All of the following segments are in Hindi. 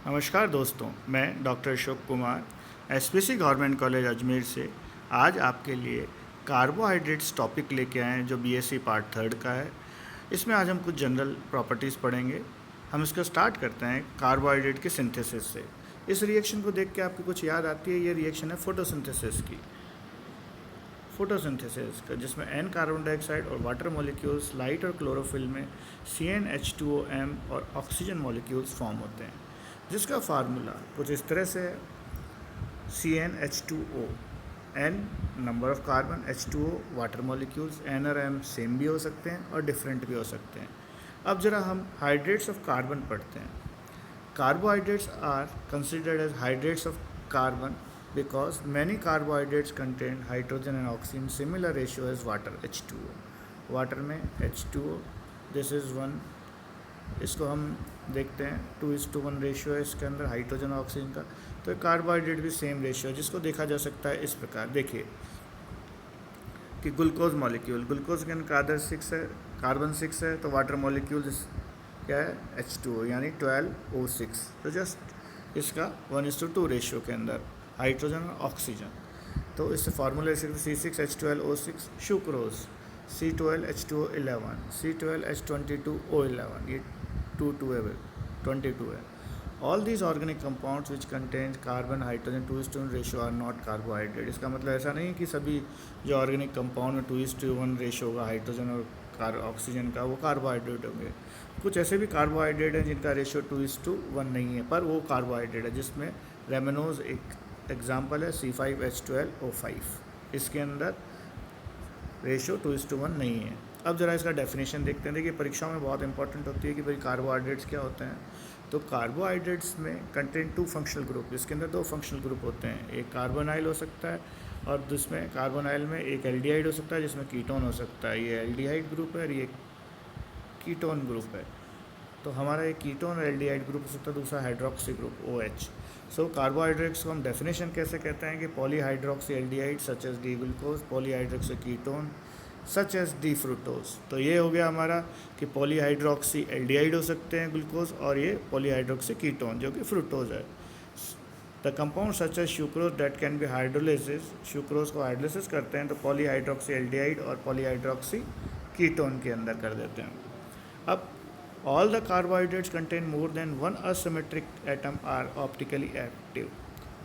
नमस्कार दोस्तों, मैं doctor Ashok Kumar SPC government college Ajmer से आज आपके लिए कार्बोहाइड्रेट्स टॉपिक लेके आए हैं जो बीएससी पार्ट थर्ड का है। इसमें आज हम कुछ जनरल प्रॉपर्टीज़ पढ़ेंगे। हम इसका स्टार्ट करते हैं कार्बोहाइड्रेट के सिंथेसिस से। इस रिएक्शन को देख के आपको कुछ याद आती है, ये रिएक्शन है फोटोसिंथेसिस की। फोटोसिंथेसिस का जिसमें एन कार्बन डाइऑक्साइड और वाटर मॉलिक्यूल्स लाइट और क्लोरोफिल में CnH2OM और ऑक्सीजन मॉलिक्यूल्स फॉर्म होते हैं, जिसका फार्मूला कुछ इस तरह से है। CnH2O, N number of carbon, H2O water molecules, N और M सेम भी हो सकते हैं और डिफरेंट भी हो सकते हैं। अब जरा हम हाइड्रेट्स ऑफ कार्बन पढ़ते हैं। Carbohydrates are considered as hydrates of carbon because many carbohydrates contain hydrogen and oxygen similar ratio as water H2O. Water में H2O दिस इज़ वन, इसको हम देखते हैं 2:1 रेशियो है इसके अंदर हाइड्रोजन और ऑक्सीजन का। तो कार्बोहाइड्रेट भी सेम रेशियो है, जिसको देखा जा सकता है इस प्रकार। देखिए कि ग्लूकोज मॉलिक्यूल, ग्लूकोज के अंदर आदर 6 है, कार्बन 6 है, तो वाटर मॉलिक्यूल क्या है H2O यानी 12O6। तो जस्ट इसका 1:2 रेशियो के अंदर हाइड्रोजन और ऑक्सीजन। तो इससे formula C6H12O6, sucrose C12H2O11, C12H22O11, ये 22 है। All these organic compounds which contain carbon hydrogen 2:1 ratio are not carbohydrate. इसका मतलब ऐसा नहीं कि सभी जो ऑर्गेनिक कंपाउंड में 2:1 रेशियो होगा हाइड्रोजन और ऑक्सीजन का, वो कार्बोहाइड्रेट होंगे। कुछ ऐसे भी कार्बोहाइड्रेट हैं जिनका रेशियो 2:1 नहीं है, पर वो कार्बोहाइड्रेट है, जिसमें रेमिनोज एक एग्जाम्पल है C5H12O5। इसके अंदर रेशियो 2:1 नहीं है। अब ज़रा इसका डेफिनेशन देखते हैं। देखिए परीक्षाओं में बहुत इंपॉर्टेंट होती है कि भाई कार्बोहाइड्रेट्स क्या होते हैं। तो कार्बोहाइड्रेट्स में कंटेन 2 फंक्शनल ग्रुप, इसके अंदर 2 फंक्शनल ग्रुप होते हैं। एक कार्बोनाइल हो सकता है और जिसमें कार्बोनाइल में एक एल्डिहाइड हो सकता है जिसमें कीटोन हो सकता है। ये एल्डिहाइड ग्रुप है और ये कीटोन ग्रुप है। तो हमारा एक कीटोन और एल्डिहाइड ग्रुप हो सकता है, दूसरा hydroxy group OH। So carbohydrates को हम डेफिनेशन कैसे कहते हैं कि polyhydroxy aldehyde such as D glucose, polyhydroxy ketone such as D fructose. तो ये हो गया हमारा कि पॉलीहाइड्रोक्सी एल्डिहाइड हो सकते हैं ग्लूकोज, और ये पॉलीहाइड्रोक्सी कीटोन जो कि फ्रूटोज है। The compound such as sucrose that can be hydrolysis, sucrose को हाइड्रोलिसिस करते हैं तो पॉलीहाइड्रोक्सी एल्डिहाइड और पॉलीहाइड्रोक्सी कीटोन के अंदर कर देते हैं। अब all the carbohydrates contain more than one asymmetric atom are optically active।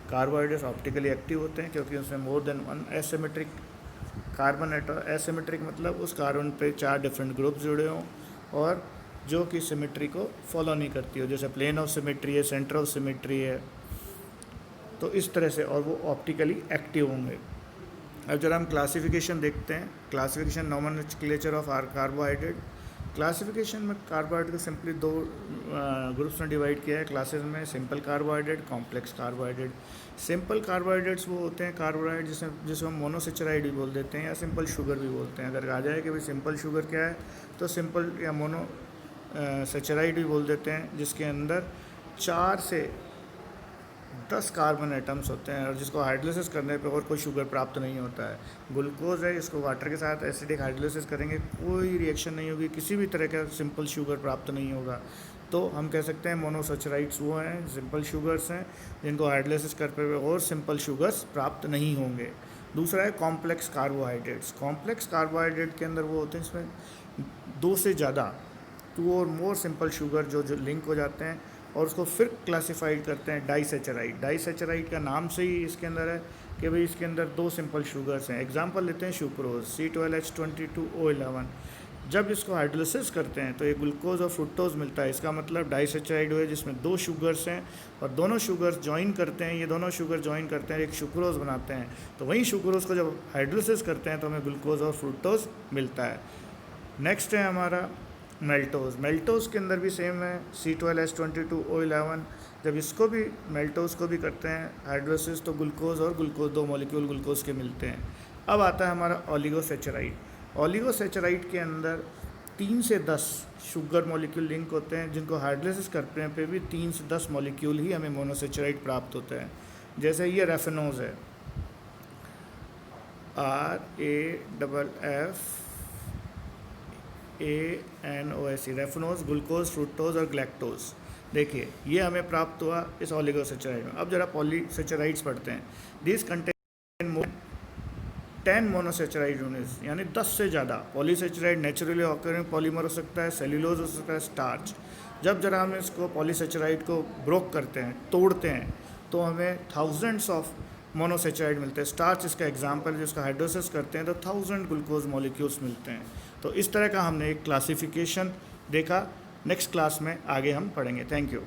Carbohydrates optically active होते हैं क्योंकि उसमें more than one asymmetric carbon atom, asymmetric मतलब उस कार्बन पे 4 डिफरेंट ग्रुप जुड़े हों और जो कि सिमेट्री को फॉलो नहीं करती हो, जैसे प्लेन ऑफ सिमेट्री है, सेंटर ऑफ सिमेट्री है, तो इस तरह से, और वो ऑप्टिकली एक्टिव होंगे। अब जरा हम क्लासिफिकेशन देखते हैं। Classification nomenclature of our carbohydrate. Classification में कार्बोहाइड्रेट को सिंपली 2 ग्रुप्स में डिवाइड किया है क्लासेस में, simple carbohydrate, complex carbohydrate. Simple carbohydrates वो होते हैं कार्बोहाइड्रेट जिसे हम मोनोसेचराइड भी बोल देते हैं या सिंपल शुगर भी बोलते हैं। अगर आ जाए कि भाई सिंपल शुगर क्या है तो सिंपल या मोनो सेचराइड भी बोल देते हैं, जिसके अंदर 4 से 10 कार्बन एटम्स होते हैं और जिसको हाइड्रोलिसिस करने पे और कोई शुगर प्राप्त नहीं होता है। ग्लूकोज है, इसको वाटर के साथ एसिडिक हाइड्रोलिसिस करेंगे, कोई रिएक्शन नहीं होगी, किसी भी तरह का सिंपल शुगर प्राप्त नहीं होगा। तो हम कह सकते हैं मोनोसेचराइड्स वो हैं, सिंपल शुगर्स हैं जिनको हाइड्रोलिसिस करने पे और सिंपल शुगर्स प्राप्त नहीं होंगे। दूसरा है कॉम्प्लेक्स कार्बोहाइड्रेट्स। कॉम्प्लेक्स कार्बोहाइड्रेट के अंदर वो होते हैं इसमें 2 से ज़्यादा, 2 और मोर सिंपल शुगर जो लिंक हो जाते हैं और उसको फिर क्लासिफाइड करते हैं डाइसेचराइड। डाइसेचराइड का नाम से ही इसके अंदर है कि भाई इसके अंदर 2 सिंपल शुगर्स हैं। एग्जांपल लेते हैं शुक्रोज C12H22O11। जब इसको हाइड्रोलिसिस करते हैं तो ये ग्लूकोज और फ्रुक्टोज मिलता है, इसका मतलब डाइसेचराइड हुए जिसमें 2 शुगर्स हैं और दोनों शुगर्स ज्वाइन करते हैं, ये दोनों शुगर ज्वाइन करते हैं एक शुक्रोज बनाते हैं। तो वहीं शुक्रोज को जब हाइड्रोलिसिस करते हैं तो हमें ग्लूकोज और फ्रुक्टोज मिलता है। नेक्स्ट है हमारा मेल्टोज। मेल्टोज के अंदर भी सेम है C12H22O11। जब इसको भी मेल्टोज को भी करते हैं हाइड्रोलिसिस तो ग्लूकोज और ग्लूकोज 2 मॉलिक्यूल ग्लूकोज के मिलते हैं। अब आता है हमारा ओलिगोसेचराइड। ओलिगोसेचराइड के अंदर 3 से 10 शुगर मॉलिक्यूल लिंक होते हैं, जिनको हाइड्रोलिसिस करने पे भी 3 से 10 मॉलिक्यूल ही हमें मोनोसेचराइड प्राप्त होते हैं। जैसे ये रेफिनोज है, RAFFANOS, रेफिनोज, ग्लूकोज, फ्रुक्टोज और ग्लैक्टोज। देखिए ये हमें प्राप्त हुआ इस ओलिगोसेचराइड में। अब जरा पॉलीसेचराइड्स पढ़ते हैं। दिस कंटेन 10 मोनोसेचराइड यूनिट्स, यानी 10 से ज़्यादा। पॉलीसेचराइड नेचुरली ऑकरिंग पॉलीमर हो सकता है, सेल्यूलोज हो सकता है, स्टार्च। जब जरा हम इसको पॉलीसेचराइड को ब्रोक करते हैं, तोड़ते हैं, तो हमें थाउजेंड्स ऑफ मोनोसेचराइड मिलते हैं। स्टार्च इसका एग्जाम्पल है, जिसका हाइड्रोसिस करते हैं तो 1000 ग्लूकोज मॉलिक्यूल्स मिलते हैं। तो इस तरह का हमने एक क्लासिफिकेशन देखा। नेक्स्ट क्लास में आगे हम पढ़ेंगे। Thank you.